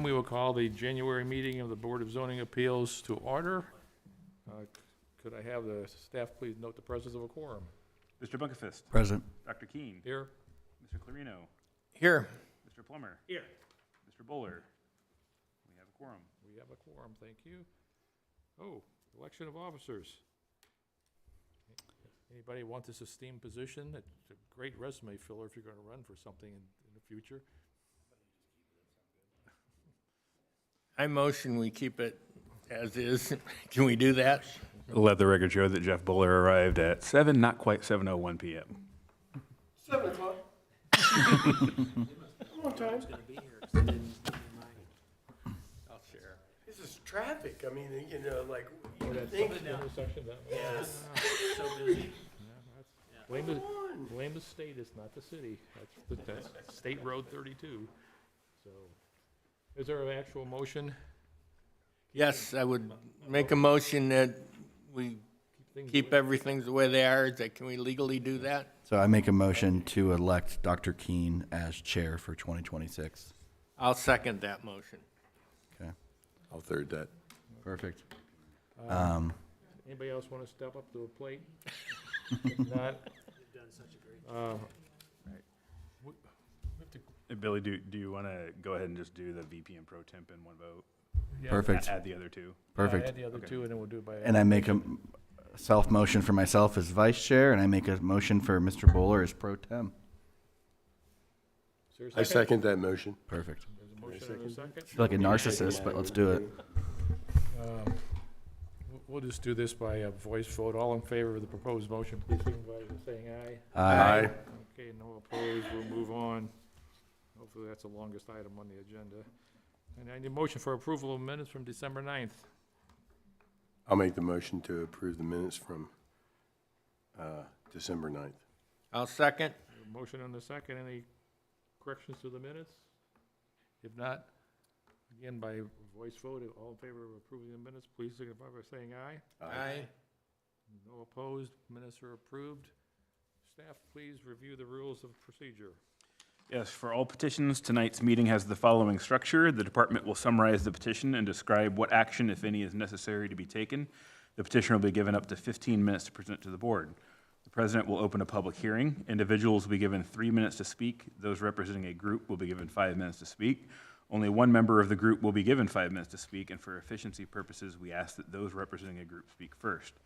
we will call the January meeting of the Board of Zoning Appeals to order. Could I have the staff please note the presence of a quorum? Mr. Bunkefist. Present. Dr. Keene. Here. Mr. Clarino. Here. Mr. Plummer. Here. Mr. Bowler. We have a quorum. We have a quorum, thank you. Oh, election of officers. Anybody want this esteemed position? It's a great resume filler if you're going to run for something in the future. I motion we keep it as is. Can we do that? Let the record show that Jeff Bowler arrived at 7, not quite 7:01 p.m. 7 o'clock. On time. I'll share. This is traffic. I mean, you know, like, you That's think. intersection that way. Yes. So busy. Blame the state, it's not the city. That's State Road 32. So, is there an actual motion? Yes, I would make a motion that we keep everything the way they are. Can we legally do that? So I make a motion to elect Dr. Keene as chair for 2026. I'll second that motion. Okay, I'll third that. perfect. Anybody else want to step up to the plate? If not, Billy, do you want to go ahead and just do the VP and pro temp in one vote? yeah, Perfect, Add the other two. perfect. Add the other two, and then we'll do it by. And I make a self-motion for myself as vice chair, and I make a motion for Mr. Bowler as pro tem. Is there a I second that motion. Perfect. There's a motion and a second. I feel like a narcissist, but let's do it. We'll just do this by a voice vote. All in favor of the proposed motion, please signify by saying aye. Aye. Okay, no opposed, we'll move on. Hopefully that's the longest item on the agenda. And I need a motion for approval of minutes from December 9th. I'll make the motion to approve the minutes from December 9th. I'll second. A motion and a second. Any corrections to the minutes? If not, again, by voice vote, all in favor of approving the minutes, please signify by saying aye. Aye. No opposed, minutes are approved. Staff, please review the rules of procedure. Yes, for all petitions, tonight's meeting has the following structure. The department will summarize the petition and describe what action, if any, is necessary to be taken. The petitioner will be given up to 15 minutes to present to the board. The president will open a public hearing. Individuals will be given 3 minutes to speak. Those representing a group will be given 5 minutes to speak. Only one member of the group will be given 5 minutes to speak, and for efficiency purposes, we ask that those representing a group speak first.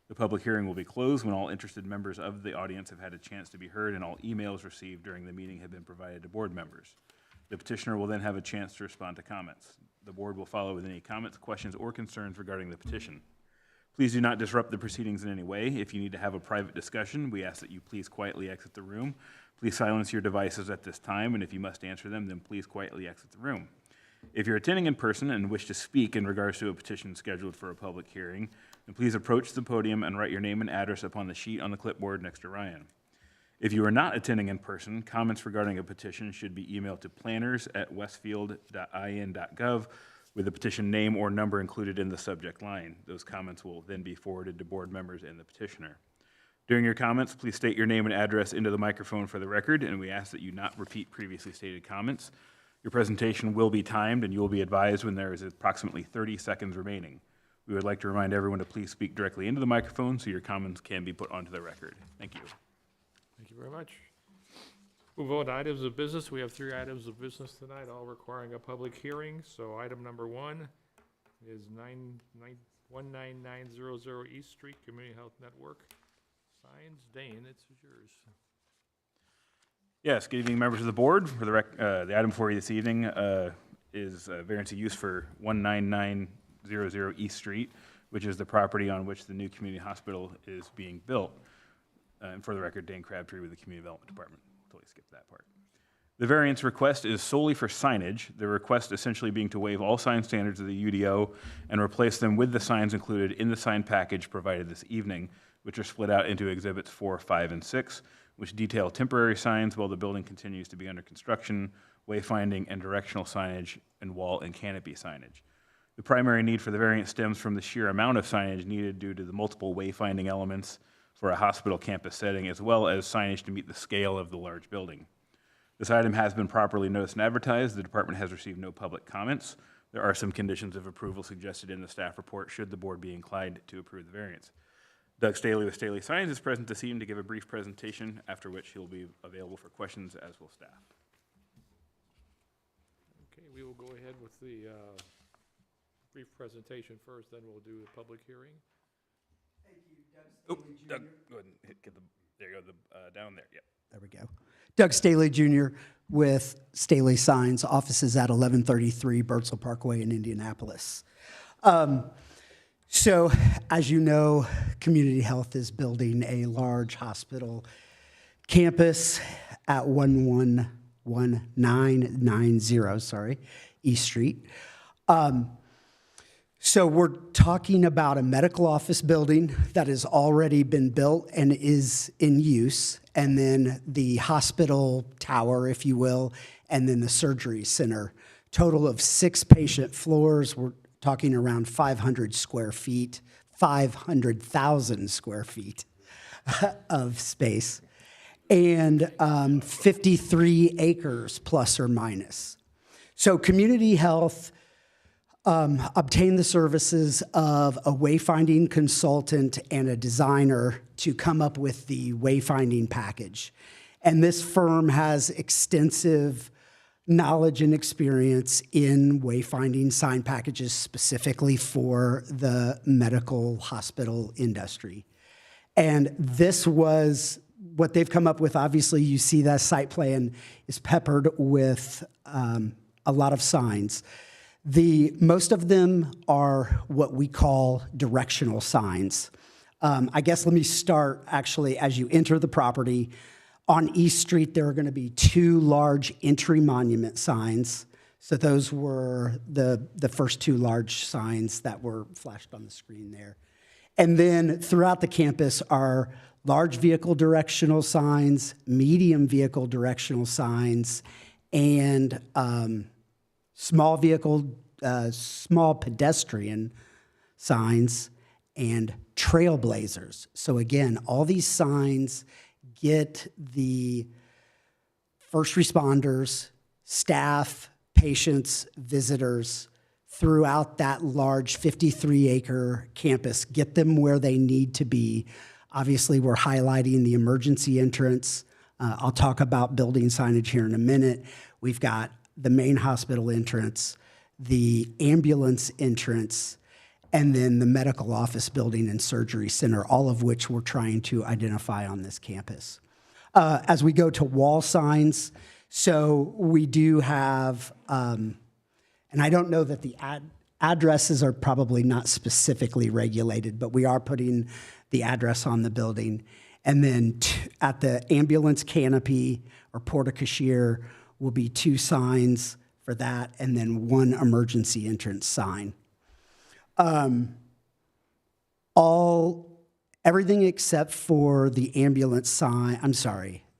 The public hearing will be closed when all interested members of the audience have had a chance to be heard and all emails received during the meeting have been provided to board members. The petitioner will then have a chance to respond to comments. The board will follow with any comments, questions, or concerns regarding the petition. Please do not disrupt the proceedings in any way. If you need to have a private discussion, we ask that you please quietly exit the room. Please silence your devices at this time, and if you must answer them, then please quietly exit the room. If you're attending in person and wish to speak in regards to a petition scheduled for a public hearing, then please approach the podium and write your name and address upon the sheet on the clipboard next to Ryan. If you are not attending in person, comments regarding a petition should be emailed to planners@westfield.in.gov with the petition name or number included in the subject line. Those comments will then be forwarded to board members and the petitioner. During your comments, please state your name and address into the microphone for the record, and we ask that you not repeat previously stated comments. Your presentation will be timed, and you will be advised when there is approximately 30 seconds remaining. We would like to remind everyone to please speak directly into the microphone so your comments can be put onto the record. Thank you. Thank you very much. Move on to items of business. We have 3 items of business tonight, all requiring a public hearing. So item number 1 is 19900 East Street Community Health Network. Signs, Dane, it's yours. Yes, good evening, members of the board. For the item for you this evening is variance of use for 19900 East Street, which is the property on which the new community hospital is being built. And for the record, Dane Crabtree with the Community Development Department. Totally skipped that part. The variance request is solely for signage, the request essentially being to waive all sign standards of the UDO and replace them with the signs included in the sign package provided this evening, which are split out into exhibits 4, 5, and 6, which detail temporary signs while the building continues to be under construction, wayfinding and directional signage, and wall and canopy signage. The primary need for the variance stems from the sheer amount of signage needed due to the multiple wayfinding elements for a hospital campus setting, as well as signage to meet the scale of the large building. This item has been properly noticed and advertised. The department has received no public comments. There are some conditions of approval suggested in the staff report should the board be inclined to approve the variance. Doug Staley with Staley Signs is present this evening to give a brief presentation, after which he'll be available for questions, as will staff. Okay, we will go ahead with the brief presentation first, then we'll do the public hearing. Oh, Doug, go ahead and get the, there you go, down there, yep. There we go. Doug Staley Jr. with Staley Signs, offices at 1133 Birdsell Parkway in Indianapolis. So, as you know, Community Health is building a large hospital campus at 11990, East Street. So we're talking about a medical office building that has already been built and is in use, and then the hospital tower, if you will, and then the surgery center. Total of 6 patient floors. We're talking around 500 square feet, 500,000 square feet of space, and 53 acres plus or minus. So Community Health obtained the services of a wayfinding consultant and a designer to come up with the wayfinding package. And this firm has extensive knowledge and experience in wayfinding sign packages specifically for the medical hospital industry. And this was what they've come up with. Obviously, you see that site plan is peppered with a lot of signs. Most of them are what we call directional signs. I guess let me start actually as you enter the property. On East Street, there are going to be 2 large entry monument signs. So those were the first 2 large signs that were flashed on the screen there. And then throughout the campus are large vehicle directional signs, medium vehicle directional signs, and small pedestrian signs, and trailblazers. So again, all these signs get the first responders, staff, patients, visitors throughout that large 53-acre campus, get them where they need to be. Obviously, we're highlighting the emergency entrance. I'll talk about building signage here in a minute. We've got the main hospital entrance, the ambulance entrance, and then the medical office building and surgery center, all of which we're trying to identify on this campus. As we go to wall signs, so we do have, and I don't know that the addresses are probably not specifically regulated, but we are putting the address on the building. And then at the ambulance canopy or porte-cochere will be 2 signs for that, and then 1 emergency entrance sign. Everything except for the ambulance sign,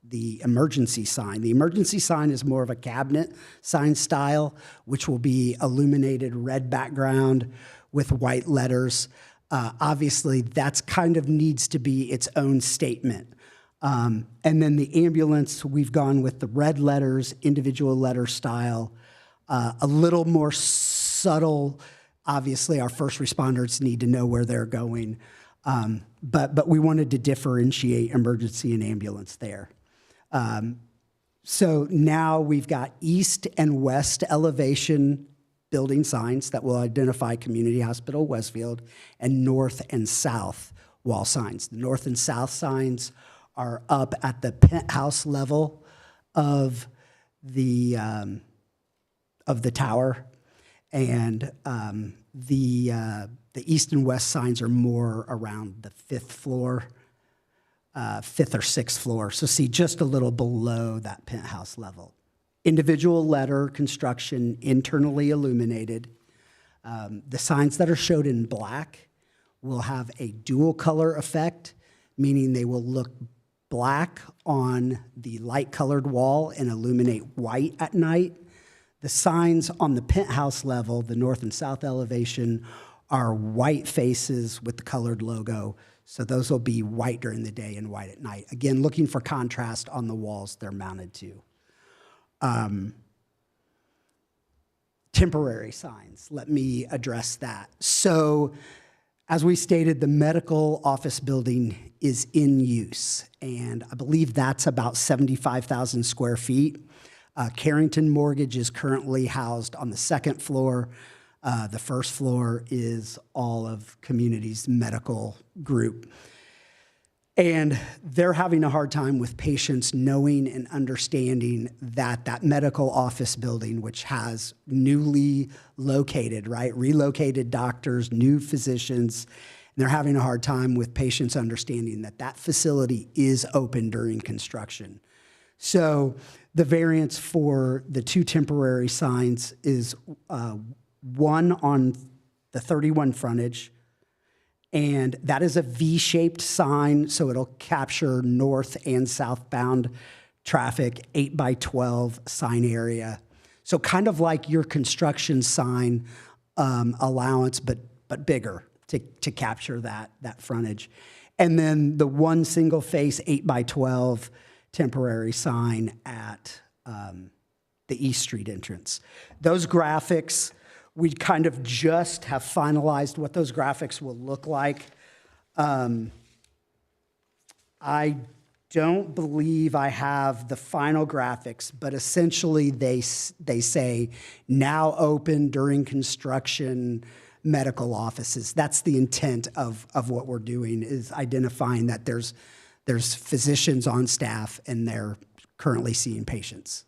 the emergency sign. The emergency sign is more of a cabinet sign style, which will be illuminated red background with white letters. Obviously, that's kind of needs to be its own statement. And then the ambulance, we've gone with the red letters, individual letter style, a little more subtle. Obviously, our first responders need to know where they're going, but we wanted to differentiate emergency and ambulance there. So now we've got east and west elevation building signs that will identify Community Hospital Westfield, and north and south wall signs. The north and south signs are up at the penthouse level of the tower, and the east and west signs are more around the 5th floor, 5th or 6th floor. So see, just a little below that penthouse level. Individual letter construction, internally illuminated. The signs that are showed in black will have a dual color effect, meaning they will look black on the light colored wall and illuminate white at night. The signs on the penthouse level, the north and south elevation, are white faces with the colored logo. So those will be white during the day and white at night. Again, looking for contrast on the walls they're mounted to. temporary signs. Let me address that. So, as we stated, the medical office building is in use, and I believe that's about 75,000 square feet. Carrington Mortgage is currently housed on the second floor. The first floor is all of Community's medical group. And they're having a hard time with patients knowing and understanding that that medical office building, which has newly located, right, relocated doctors, new physicians, and they're having a hard time with patients understanding that that facility is open during construction. So the variance for the two temporary signs is one on the 31 frontage, and that is a V-shaped sign, so it'll capture north and southbound traffic, 8 by 12 sign area. So kind of like your construction sign allowance, but bigger to capture that frontage. And then the one single face 8 by 12 temporary sign at the East Street entrance. Those graphics, we kind of just have finalized what those graphics will look like. I don't believe I have the final graphics, but essentially they say now open during construction medical offices. That's the intent of what we're doing, is identifying that there's physicians on staff and they're currently seeing patients.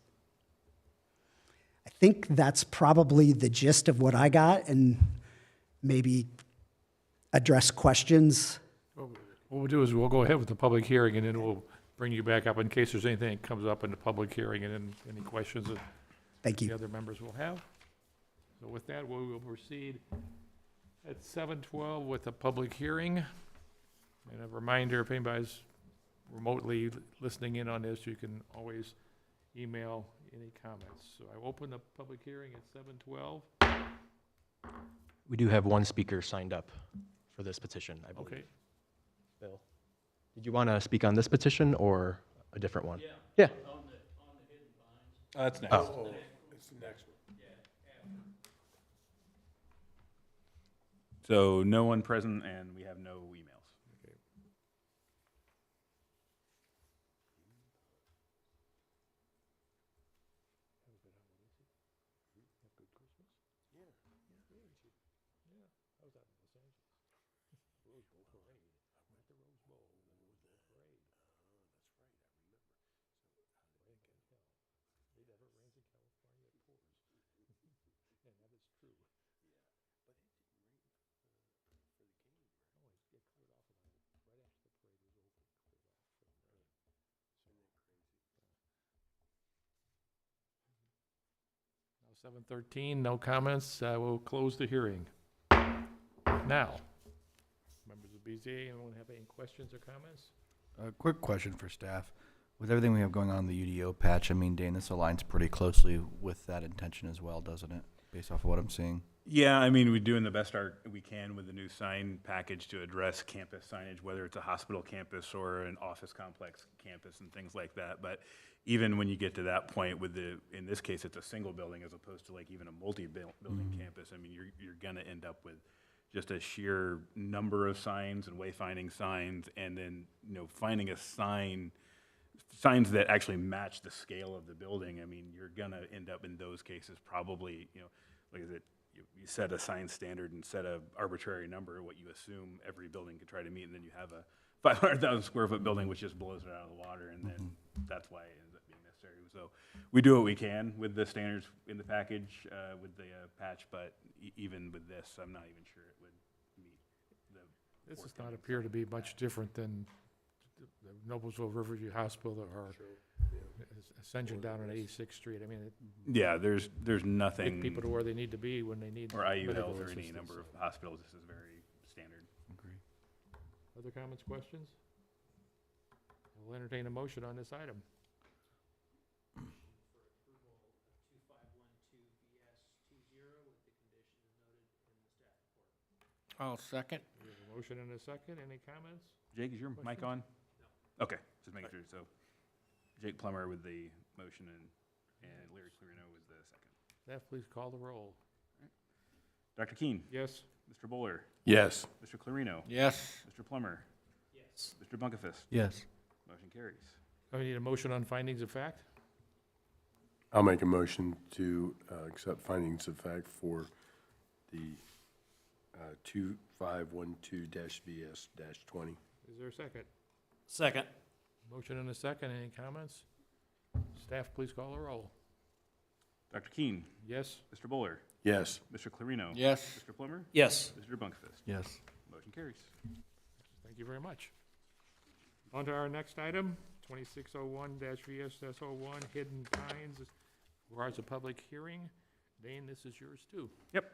I think that's probably the gist of what I got, and maybe address questions. What we'll do is we'll go ahead with the public hearing, and then we'll bring you back up in case there's anything that comes up in the public hearing, and then any questions that Thank the you. other members will have. So with that, we will proceed at 7:12 with the public hearing. And a reminder, if anybody's remotely listening in on this, you can always email any comments. So I open the public hearing at 7:12. We do have one speaker signed up for this petition, I believe. Okay. Bill, did you want to speak on this petition or a different one? Yeah. That's next. Oh. So no one present, and we have no emails. Now 7:13, no comments. We'll close the hearing. Now, members of BZA, anyone have any questions or comments? A quick question for staff. With everything we have going on in the UDO patch, I mean, Dane, this aligns pretty closely with that intention as well, doesn't it? Based off of what I'm seeing. Yeah, I mean, we're doing the best we can with the new sign package to address campus signage, whether it's a hospital campus or an office complex campus and things like that. But even when you get to that point with in this case, it's a single building as opposed to like even a multi-building campus. I mean, you're gonna end up with just a sheer number of signs and wayfinding signs, and then, finding signs that actually match the scale of the building. I mean, you're gonna end up in those cases probably, like is it, you set a sign standard and set a arbitrary number, what you assume every building could try to meet, and then you have a 500,000 square foot building which just blows it out of the water, and then that's why it ends up being necessary. So we do what we can with the standards in the package, with the patch, but even with this, I'm not even sure it would meet the. This does not appear to be much different than the Noblesville Riverview Hospital or Ascension down on 86th Street. I mean, Yeah, there's nothing. take people to where they need to be when they need Or IU medical Health or any assistance. number of hospitals, this is very standard. Other comments, questions? We'll entertain a motion on this item. I'll second. We have a motion and a second. Any comments? Jake, is your mic on? Okay, just making sure. So Jake Plummer with the motion, and And Larry Clarino was the second. Staff, please call the roll. Dr. Keen, Yes? Mr. Bowler, Yes. Mr. Clarino, Yes. Mr. Plummer, Yes. Mr. Bunkefist. Yes. Motion carries. I need a motion on findings of fact. I'll make a motion to accept findings of fact for the 2512-VS-20. Is there a second? Second. Motion and a second. Any comments? Staff, please call the roll. Dr. Keen, Yes? Mr. Bowler, Yes. Mr. Clarino, Yes. Mr. Plummer, Yes. Mr. Bunkefist. Yes. Motion carries. Thank you very much. On to our next item, 2601-VS-01, Hidden Pines, requires a public hearing. Dane, this is yours too. Yep.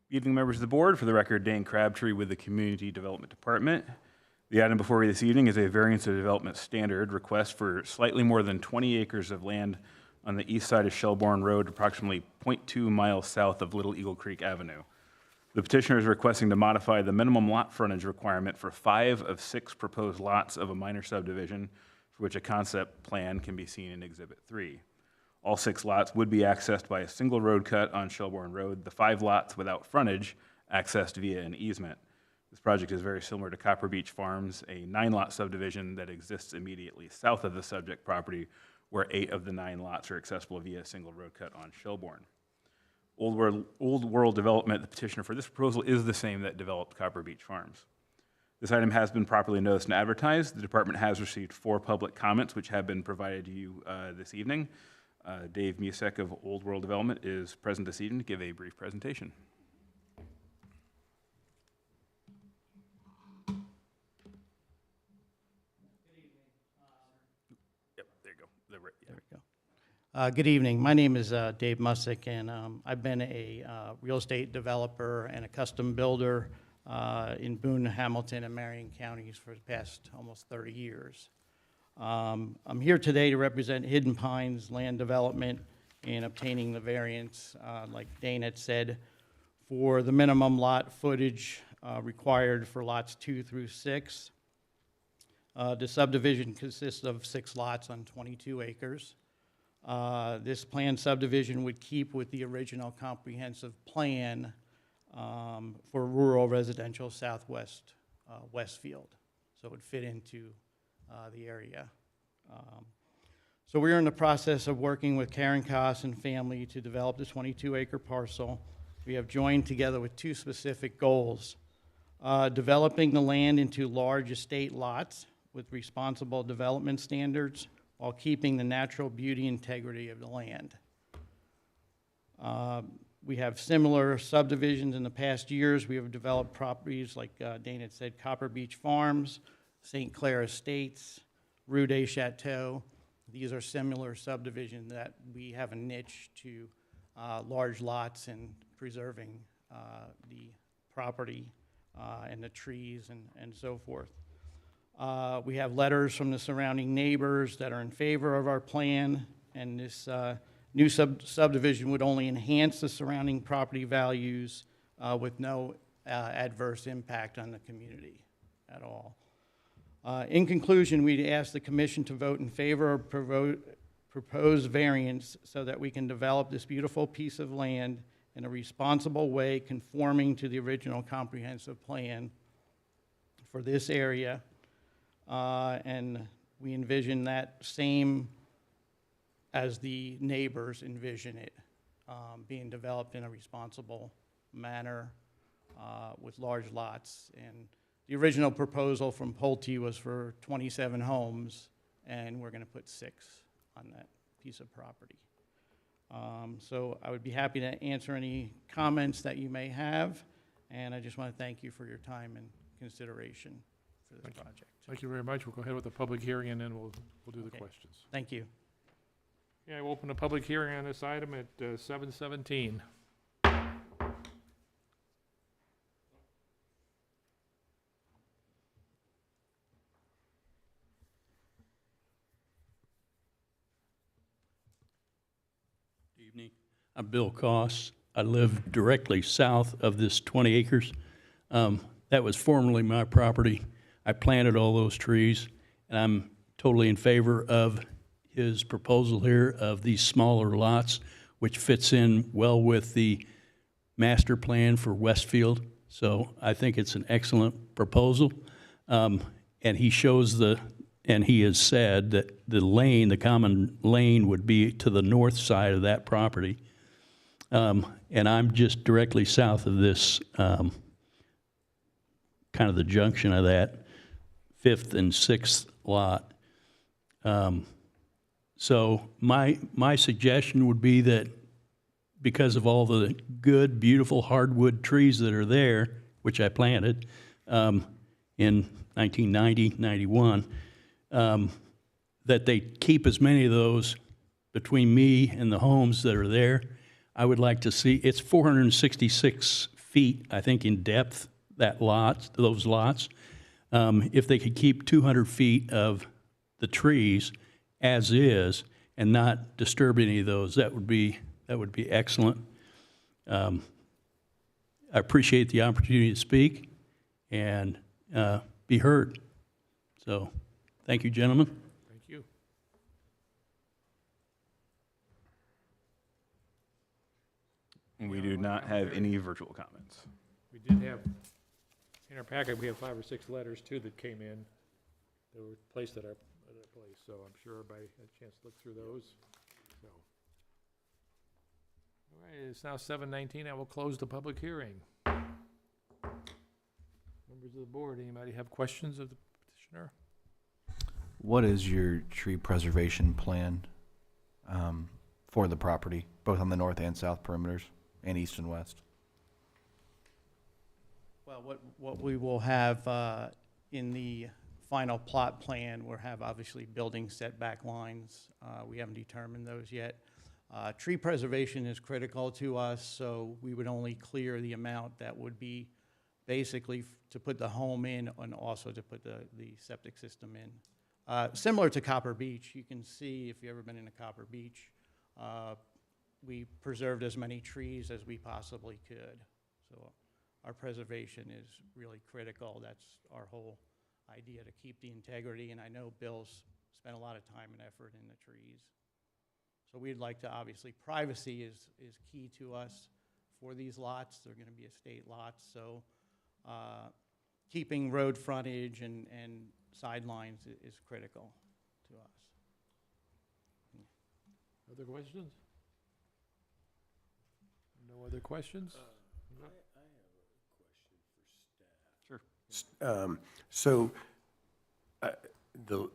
Evening, members of the board. For the record, Dane Crabtree with the Community Development Department. The item before you this evening is a variance of development standard request for slightly more than 20 acres of land on the east side of Shelbourne Road, approximately 0.2 miles south of Little Eagle Creek Avenue. The petitioner is requesting to modify the minimum lot frontage requirement for 5 of 6 proposed lots of a minor subdivision, for which a concept plan can be seen in Exhibit 3. All 6 lots would be accessed by a single road cut on Shelbourne Road. The 5 lots without frontage accessed via an easement. This project is very similar to Copper Beach Farms, a 9-lot subdivision that exists immediately south of the subject property, where 8 of the 9 lots are accessible via a single road cut on Shelbourne. Old World Development, the petitioner for this proposal, is the same that developed Copper Beach Farms. This item has been properly noticed and advertised. The department has received 4 public comments, which have been provided to you this evening. Dave Musek of Old World Development is present this evening to give a brief presentation. Yep, there you go. There we go. Good evening. My name is Dave Mussick, and I've been a real estate developer and a custom builder in Boone, Hamilton, and Marion counties for the past almost 30 years. I'm here today to represent Hidden Pines Land Development in obtaining the variance, like Dane had said, for the minimum lot footage required for lots 2 through 6. The subdivision consists of 6 lots on 22 acres. This planned subdivision would keep with the original comprehensive plan for rural residential southwest Westfield. So it would fit into the area. So we're in the process of working with Karen Koss and family to develop the 22-acre parcel. We have joined together with 2 specific goals. Developing the land into large estate lots with responsible development standards while keeping the natural beauty integrity of the land. We have similar subdivisions in the past years. We have developed properties like Dane had said, Copper Beach Farms, St. Clair Estates, Rue des Chateaux. These are similar subdivisions that we have a niche to large lots and preserving the property and the trees and so forth. We have letters from the surrounding neighbors that are in favor of our plan, and this new subdivision would only enhance the surrounding property values with no adverse impact on the community at all. In conclusion, we'd ask the commission to vote in favor of proposed variance so that we can develop this beautiful piece of land in a responsible way conforming to the original comprehensive plan for this area. And we envision that same as the neighbors envision it, being developed in a responsible manner with large lots. And the original proposal from Pulte was for 27 homes, and we're going to put 6 on that piece of property. So I would be happy to answer any comments that you may have, and I just want to thank you for your time and consideration for this project. Thank you very much. We'll go ahead with the public hearing, and then we'll do the Okay. questions. Thank you. Yeah, we'll open a public hearing on this item at 7:17. Evening. I'm Bill Koss. I live directly south of this 20 acres. That was formerly my property. I planted all those trees, and I'm totally in favor of his proposal here of these smaller lots, which fits in well with the master plan for Westfield. So I think it's an excellent proposal. And he shows and he has said that the common lane would be to the north side of that property. And I'm just directly south of this, kind of the junction of that 5th and 6th lot. So my suggestion would be that because of all the good, beautiful hardwood trees that are there, which I planted in 1990, 91, that they keep as many of those between me and the homes that are there. I would like to see, it's 466 feet, I think, in depth, those lots. If they could keep 200 feet of the trees as is and not disturb any of those, that would be excellent. I appreciate the opportunity to speak and be heard. So, thank you, gentlemen. Thank you. We do not have any virtual comments. We did have, in our packet, we have 5 or 6 letters too that came in that were placed at our place, so I'm sure everybody had a chance to look through those. So, all right, it's now 7:19. I will close the public hearing. Members of the board, anybody have questions of the petitioner? What is your tree preservation plan for the property, both on the north and south perimeters, and east and west? Well, what we will have in the final plot plan, we'll have obviously building setback lines. We haven't determined those yet. Tree preservation is critical to us, so we would only clear the amount that would be basically to put the home in and also to put the septic system in. Similar to Copper Beach, you can see if you've ever been in a Copper Beach, we preserved as many trees as we possibly could. So our preservation is really critical. That's our whole idea, to keep the integrity. And I know Bill's spent a lot of time and effort in the trees. So we'd like to, obviously, privacy is key to us for these lots. They're going to be estate lots. So keeping road frontage and sidelines is critical to us. Other questions? No other questions? So the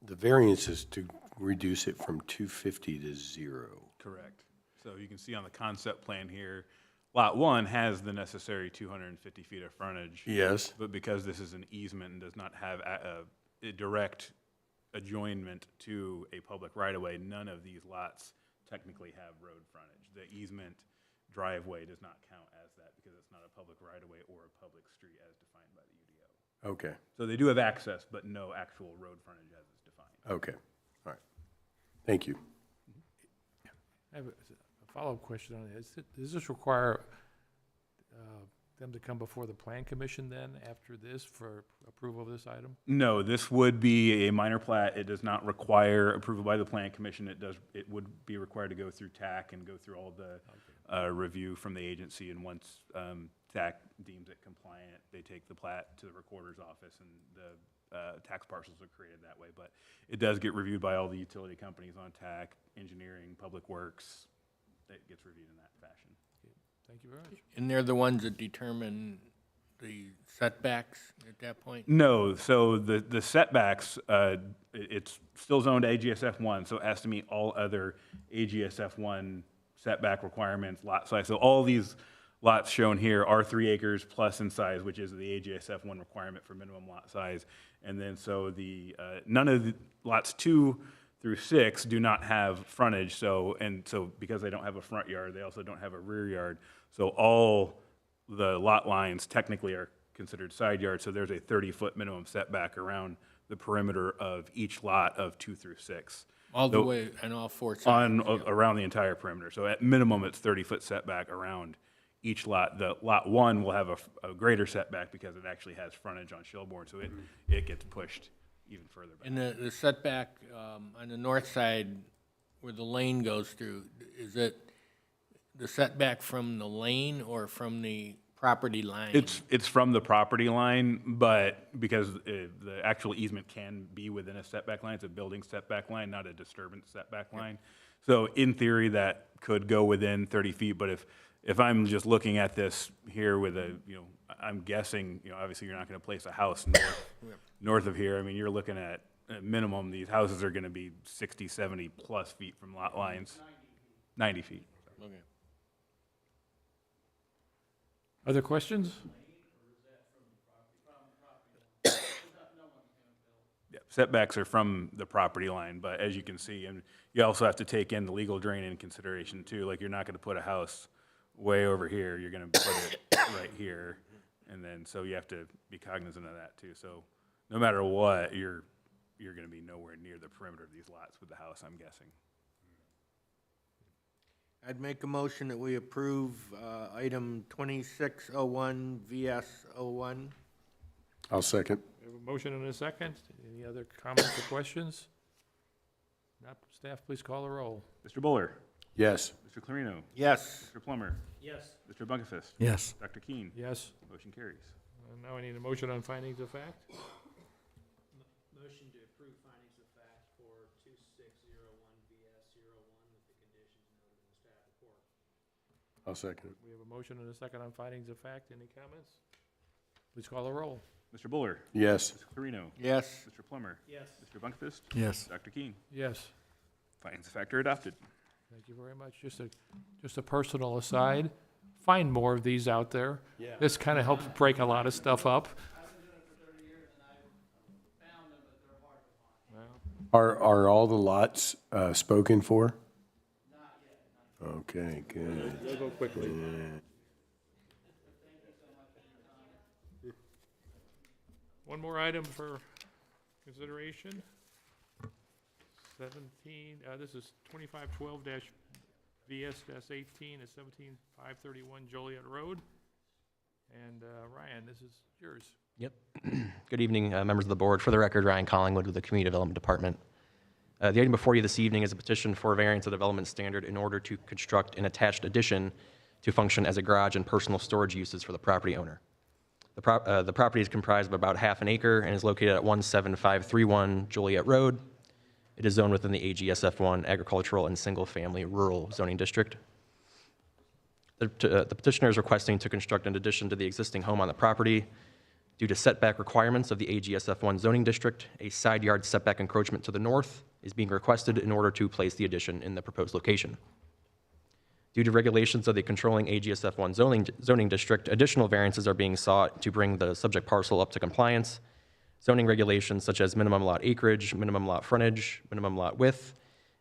variance is to reduce it from 250 to 0. Correct. So you can see on the concept plan here, Lot 1 has the necessary 250 feet of frontage. Yes. But because this is an easement and does not have a direct adjoinement to a public right-of-way, none of these lots technically have road frontage. The easement driveway does not count as that because it's not a public right-of-way or a public street as defined by the UDO. Okay, So they do have access, but no actual road frontage as is defined. okay, all right. Thank you. I have a follow-up question on it. Does this require them to come before the Plan Commission then, after this, for approval of this item? No, this would be a minor plat. It does not require approval by the Plan Commission. It would be required to go through TAC and go through all the review from the agency. And once TAC deems it compliant, they take the plat to the recorder's office, and the tax parcels are created that way. But it does get reviewed by all the utility companies on TAC, engineering, public works. It gets reviewed in that fashion. Thank you very much. And they're the ones that determine the setbacks at that point? No, so the setbacks, it's still zoned AGSF 1, so it has to meet all other AGSF 1 setback requirements, lot size. So all these lots shown here are 3 acres plus in size, which is the AGSF 1 requirement for minimum lot size. And then so none of the lots 2 through 6 do not have frontage, so because they don't have a front yard, they also don't have a rear yard. So all the lot lines technically are considered side yards, so there's a 30-foot minimum setback around the perimeter of each lot of 2 through 6. All the way on all 4 sides? Around the entire perimeter. So at minimum, it's 30-foot setback around each lot. The lot 1 will have a greater setback because it actually has frontage on Shelbourne, so it gets pushed even further back. And the setback on the north side where the lane goes through, is it the setback from the lane or from the property line? It's from the property line, but because the actual easement can be within a setback line, it's a building setback line, not a disturbance setback line. So in theory, that could go within 30 feet, but if I'm just looking at this here with a, I'm guessing, obviously you're not gonna place a house north of here. I mean, you're looking at minimum, these houses are gonna be 60, 70 plus feet from lot lines. 90 feet. Okay. Other questions? Yeah, setbacks are from the property line, but as you can see, and you also have to take in the legal drain in consideration too. Like, you're not gonna put a house way over here, you're gonna put it right here. And then, so you have to be cognizant of that too. So no matter what, you're gonna be nowhere near the perimeter of these lots with the house, I'm guessing. I'd make a motion that we approve item 2601 VS01. I'll second. We have a motion and a second. Any other comments or questions? Not, staff, please call the roll. Mr. Buller, Yes. Mr. Clarino, Yes. Mr. Plummer, Yes. Mr. Bunkerfist, Yes. Dr. Keen. Yes. Motion carries. Now I need a motion on findings of fact. Motion to approve findings of fact for 2601 VS01 with the conditions noted in the staff report. I'll second it. We have a motion and a second on findings of fact. Any comments? Please call the roll. Mr. Buller, Yes. Mr. Clarino, Yes. Mr. Plummer, Yes. Mr. Bunkerfist, Yes. Dr. Keen. Yes. Findings of fact are adopted. Thank you very much. Just a personal aside, find more of these out there. Yeah. This kind of helps break a lot of stuff up. Are all the lots spoken for? Not yet. Okay, good. They'll go quickly. One more item for consideration. 17, this is 2512-VS-18 at 17531 Joliet Road. And Ryan, this is yours. Yep. Good evening, members of the board. For the record, Ryan Collingwood with the Community Development Department. The item before you this evening is a petition for variance of development standard in order to construct an attached addition to function as a garage and personal storage uses for the property owner. The property is comprised of about half an acre and is located at 17531 Joliet Road. It is zoned within the AGSF1 Agricultural and Single Family Rural Zoning District. The petitioner is requesting to construct an addition to the existing home on the property. Due to setback requirements of the AGSF1 zoning district, a side yard setback encroachment to the north is being requested in order to place the addition in the proposed location. Due to regulations of the controlling AGSF1 zoning district, additional variances are being sought to bring the subject parcel up to compliance. Zoning regulations such as minimum lot acreage, minimum lot frontage, minimum lot width,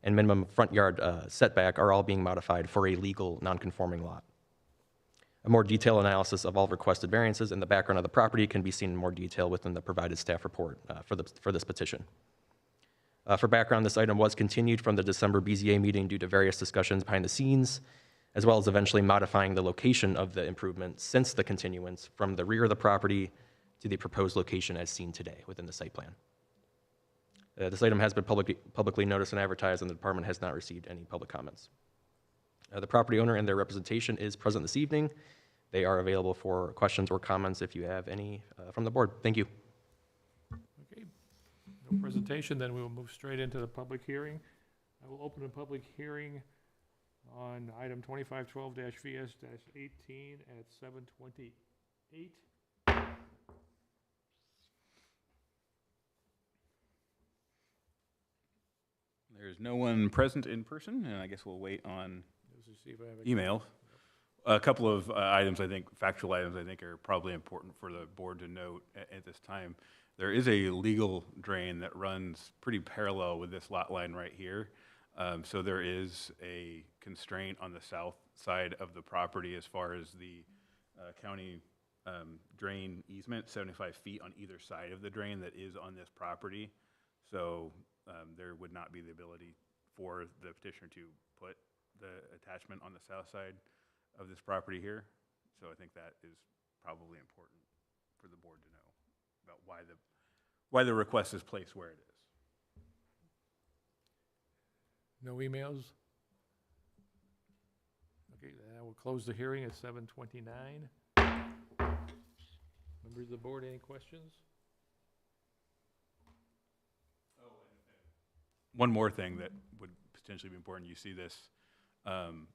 and minimum front yard setback are all being modified for a legal non-conforming lot. A more detailed analysis of all requested variances and the background of the property can be seen in more detail within the provided staff report for this petition. For background, this item was continued from the December BZA meeting due to various discussions behind the scenes, as well as eventually modifying the location of the improvement since the continuance from the rear of the property to the proposed location as seen today within the site plan. This item has been publicly noticed and advertised, and the department has not received any public comments. The property owner and their representation is present this evening. They are available for questions or comments if you have any from the board. Thank you. Okay. No presentation, then we will move straight into the public hearing. I will open a public hearing on item 2512-VS-18 at 7:28. There's no one present in person, and I guess we'll wait on Let's just see if I have a- email. A couple of items, I think, factual items, I think are probably important for the board to note at this time. There is a legal drain that runs pretty parallel with this lot line right here. So there is a constraint on the south side of the property as far as the county drain easement, 75 feet on either side of the drain that is on this property. So there would not be the ability for the petitioner to put the attachment on the south side of this property here. So I think that is probably important for the board to know about why the request is placed where it is. No emails? Okay, then we'll close the hearing at 7:29. Members of the board, any questions? One more thing that would potentially be important, you see this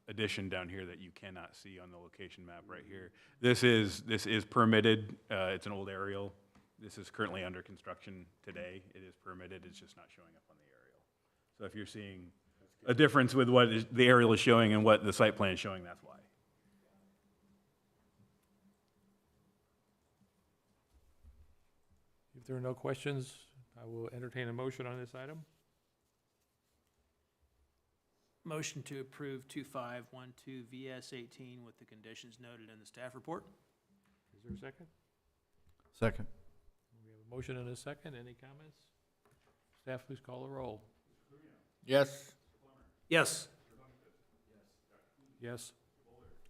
addition down here that you cannot see on the location map right here. This is permitted, it's an old aerial. This is currently under construction today. It is permitted, it's just not showing up on the aerial. So if you're seeing a difference with what the aerial is showing and what the site plan is showing, that's why. If there are no questions, I will entertain a motion on this item. Motion to approve 2512 VS 18 with the conditions noted in the staff report. Is there a second? Second. We have a motion and a second. Any comments? Staff, please call the roll. Yes. Yes. Yes.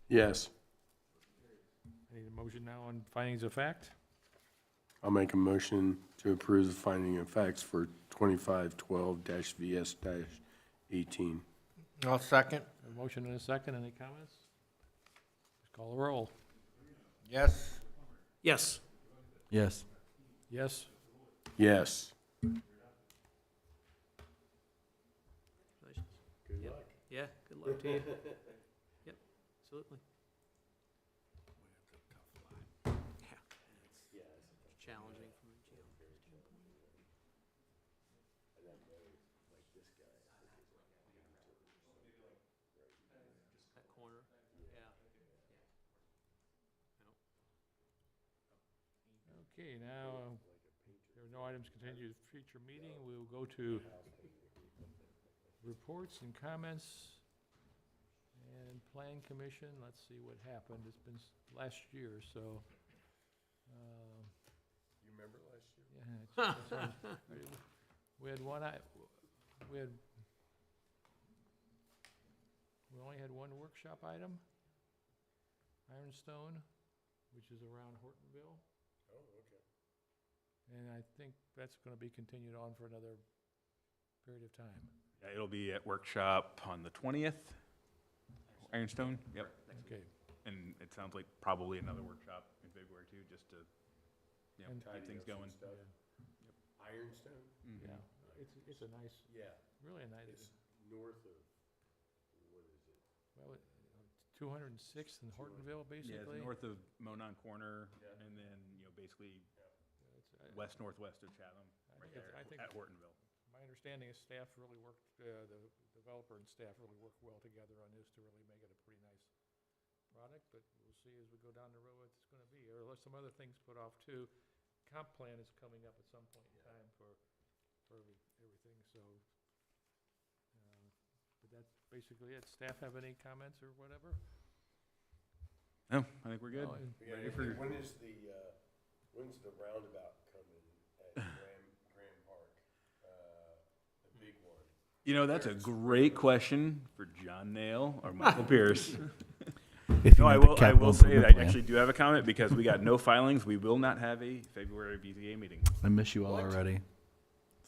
Yes. I need a motion now on findings of fact. I'll make a motion to approve the finding of facts for 2512-VS-18. I'll second. A motion and a second. Any comments? Please call the roll. Yes. Yes. Yes. Yes. Yes. Good luck. Yeah, good luck to you. Yep, absolutely. Yeah. Challenging from a geography standpoint. That corner, yeah. Okay, now, there are no items continued to future meeting. We will go to reports and comments. And Plan Commission, let's see what happened. It's been last year, so. You remember last year? Yeah, we had one, we only had one workshop item, Ironstone, which is around Hortonville. Oh, okay. And I think that's gonna be continued on for another period of time. Yeah, it'll be at workshop on the 20th. Ironstone? Yep. Okay. And it sounds like probably another workshop in February too, just to, you know, And keep things going. Ironstone? Yeah, it's a nice, Yeah. really a nice, It's north of, what is it? well, 206th and Hortonville, Yeah, basically. it's north of Monon Corner, and then, you know, basically west-northwest of Chatham, right there, I think at Hortonville. my understanding is staff really worked, the developer and staff really worked well together on this to really make it a pretty nice product, but we'll see as we go down the road what it's gonna be, or unless some other things put off too. Comp plan is coming up at some point in time for everything, so. But that's basically it. Staff have any comments or whatever? No, I think we're good. No, Ready for- When's the roundabout coming at Graham Park? The big one. You know, that's a great question for John Nail or Michael Pierce. If No, you I need the will capital say that I improvement plan. actually do have a comment because we got no filings. We will not have a February BZA meeting. I miss you all already.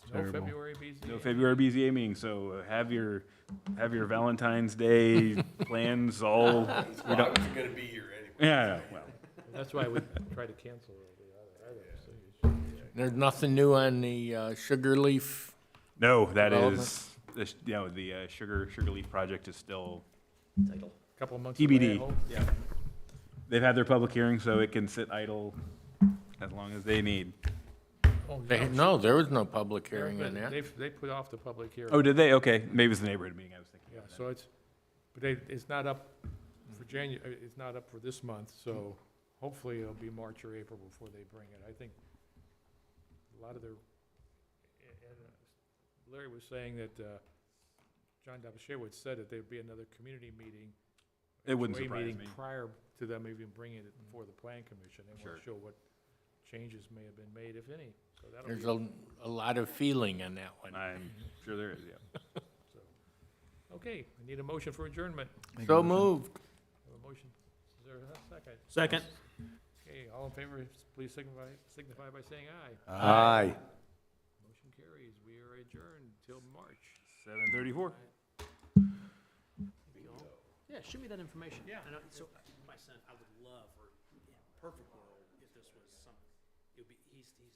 It's No terrible. February BZA? No February BZA meeting, so have your Valentine's Day plans all. Well, I was gonna be here anyway. Yeah, well, That's why we try to cancel the other items. There's nothing new on the sugar leaf. no, that Development. is, the sugar leaf project is still Title. Couple months. TBD. away, I hope. Yeah. They've had their public hearing, so it can sit idle as long as they need. Oh, No, there was no public hearing on that. They put off the public hearing. Oh, did they? Okay, maybe it's the neighborhood meeting I was thinking Yeah, of. so it's not up for it's not up for this month, so hopefully it'll be March or April before they bring it. I think a lot of their, and Larry was saying that, John Dabashewitz said that there'd be another community meeting. It wouldn't HOA surprise meeting me. prior to them even bringing it before the plan commission, and we'll Sure. show what changes may have been made, if any. So that'll There's be, a lot of feeling on that one. I'm sure there is, yeah. okay, I need a motion for adjournment. So moved. Have a motion, is there a second? Second. Okay, all in favor, please signify by saying aye. Aye. are adjourned until March. 7:34. Yeah, shoot me that information. Yeah. I know, so my son, I would love, or in a perfect world, if this was some, it would be, he's 13.